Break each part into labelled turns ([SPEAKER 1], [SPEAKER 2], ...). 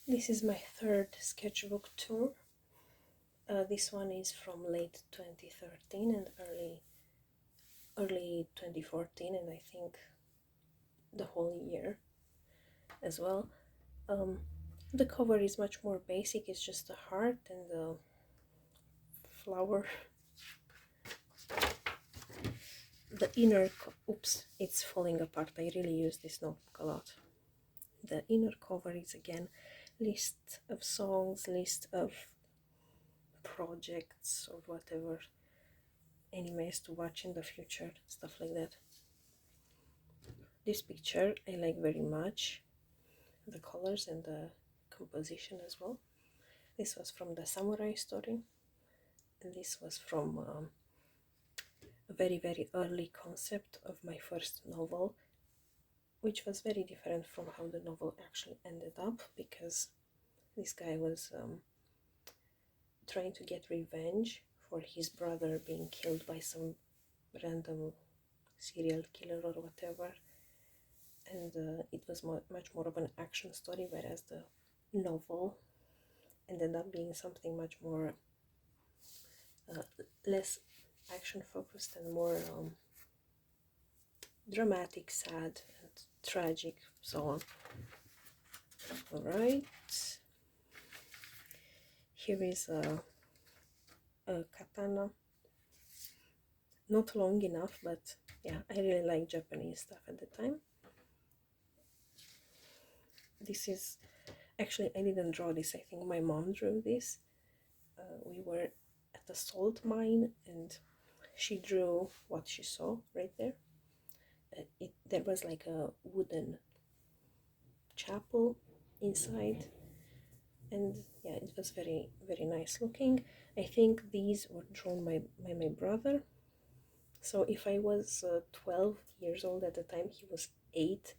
[SPEAKER 1] This is my third sketchbook tour. This one is from late 2013 and early 2014, and I think the whole year as well. The cover is much more basic. It's just a heart and a flower. The inner, oops, it's falling apart. I really use this notebook a lot. The inner cover is again list of songs, list of projects or whatever, animes to watch in the future, stuff like that. This picture I like very much, the colors and the composition as well. This was from the samurai story, and this was from a very early concept of my first novel, which was very different from how the novel actually ended up, because this guy was trying to get revenge for his brother being killed by some random serial killer or whatever, and it was much more of an action story, whereas the novel ended up being something much more less action focused and more dramatic, sad and tragic, so on. All right, here is a katana, not long enough, but yeah, I really like Japanese stuff at the time. This is actually, I didn't draw this, I think my mom drew this. We were at a salt mine and she drew what she saw right there. There was like a wooden chapel inside, and yeah, it was very nice looking. I think these were drawn by my brother. So if I was 12 years old at the time, he was 8,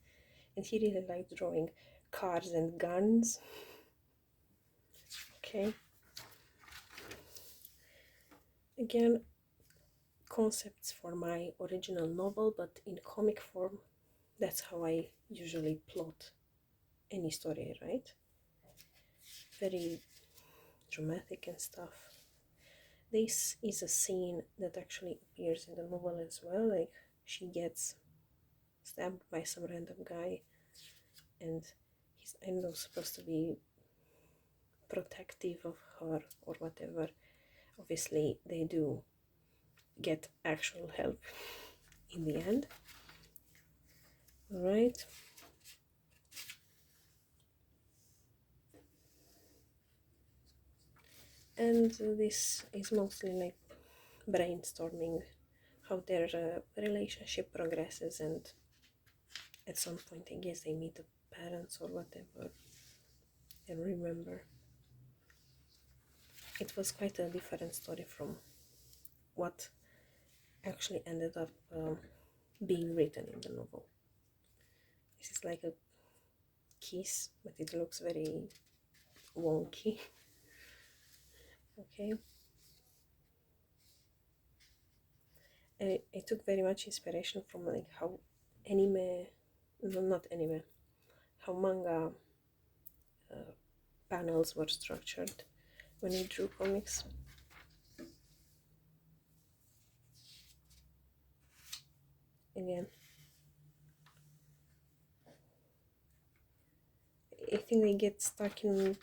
[SPEAKER 1] and he really liked drawing cars and guns. Okay, again, concepts for my original novel, but in comic form. That's how I usually plot any story, right? Very dramatic and stuff. This is a scene that actually appears in the novel as well. Like, she gets stabbed by some random guy, and he's, I know, supposed to be protective of her or whatever. Obviously, they do get actual help in the end. All right. And this is mostly like brainstorming how their relationship progresses, and at some point I guess they meet the parents or whatever. And remember, it was quite a different story from what actually ended up being written in the novel. This is like a kiss, but it looks very wonky. Okay, I took very much inspiration from like how anime, no, not anime, how manga panels were structured when I drew comics. Again, I think they get stuck in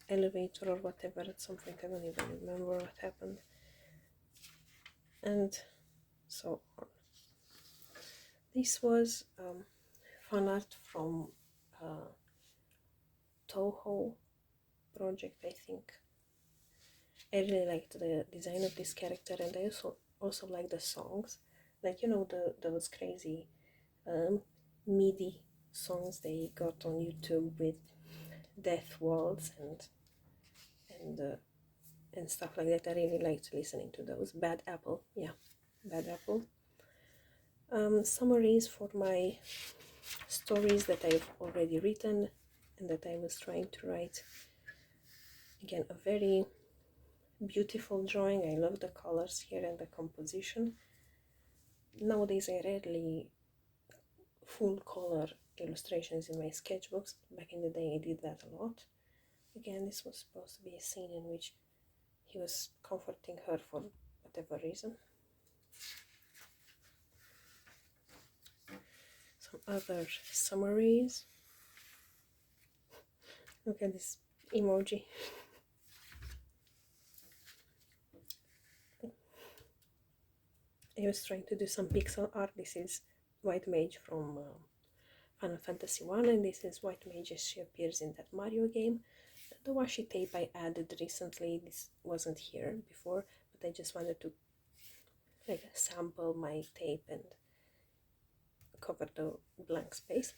[SPEAKER 1] elevator or whatever at some point. I don't even remember what happened, and so on. This was fan art from Toho project, I think. I really liked the design of this character, and I also like the songs, like, you know, those crazy MIDI songs they got on YouTube with death waltz and stuff like that. I really liked listening to those. Bad Apple, yeah, Bad Apple. Summaries for my stories that I've already written and that I was trying to write. Again, a very beautiful drawing. I love the colors here and the composition. Nowadays I rarely full color illustrations in my sketchbooks. Back in the day I did that a lot. Again, this was supposed to be a scene in which he was comforting her for whatever reason. Some other summaries. Look at this emoji. I was trying to do some pixel art. This is White Mage from Final Fantasy 1, and this is White Mage as she appears in that Mario game. The washi tape I added recently, this wasn't here before, but I just wanted to like sample my tape and cover the blank space.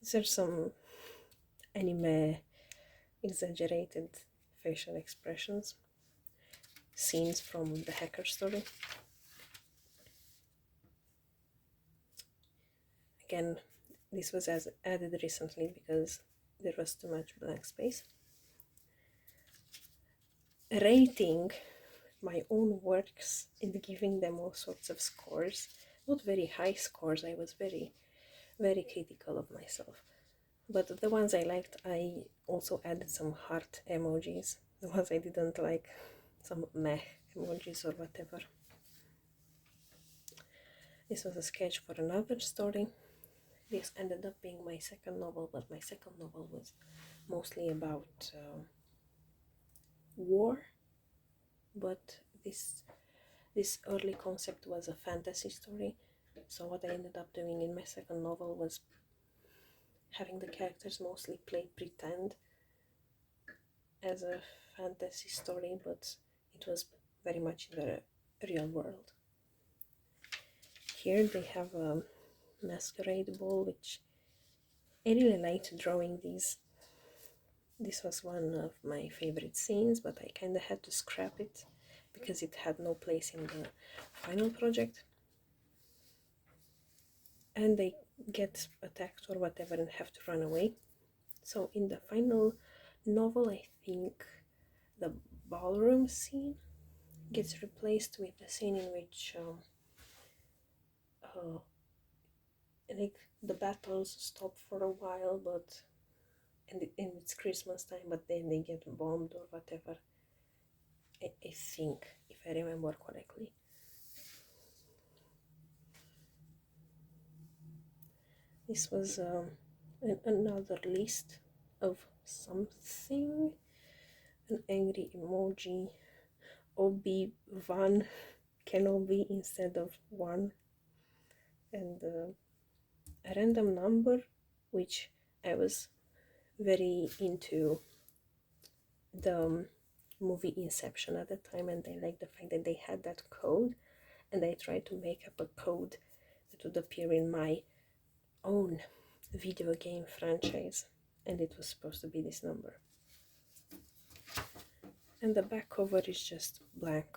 [SPEAKER 1] These are some anime exaggerated facial expressions, scenes from the hacker story. Again, this was added recently because there was too much blank space. Rating my own works and giving them all sorts of scores. Not very high scores, I was very, very critical of myself. But the ones I liked, I also added some heart emojis. The ones I didn't like, some meh emojis or whatever. This was a sketch for another story. This ended up being my second novel, but my second novel was mostly about war. But this early concept was a fantasy story. So what I ended up doing in my second novel was having the characters mostly play pretend as a fantasy story, but it was very much in the real world. Here they have a masquerade ball, which I really liked drawing these. This was one of my favorite scenes, but I kind of had to scrap it because it had no place in the final project. And they get attacked or whatever and have to run away. So in the final novel, I think the ballroom scene gets replaced with the scene in which like the battles stop for a while, but and it's Christmas time, but then they get bombed or whatever. I think, if I remember correctly. This was another list of something. An angry emoji. Obi-Wan Kenobi instead of one. And a random number, which I was very into the movie Inception at the time, and I liked the fact that they had that code, and I tried to make up a code that would appear in my own video game franchise, and it was supposed to be this number. And the back cover is just blank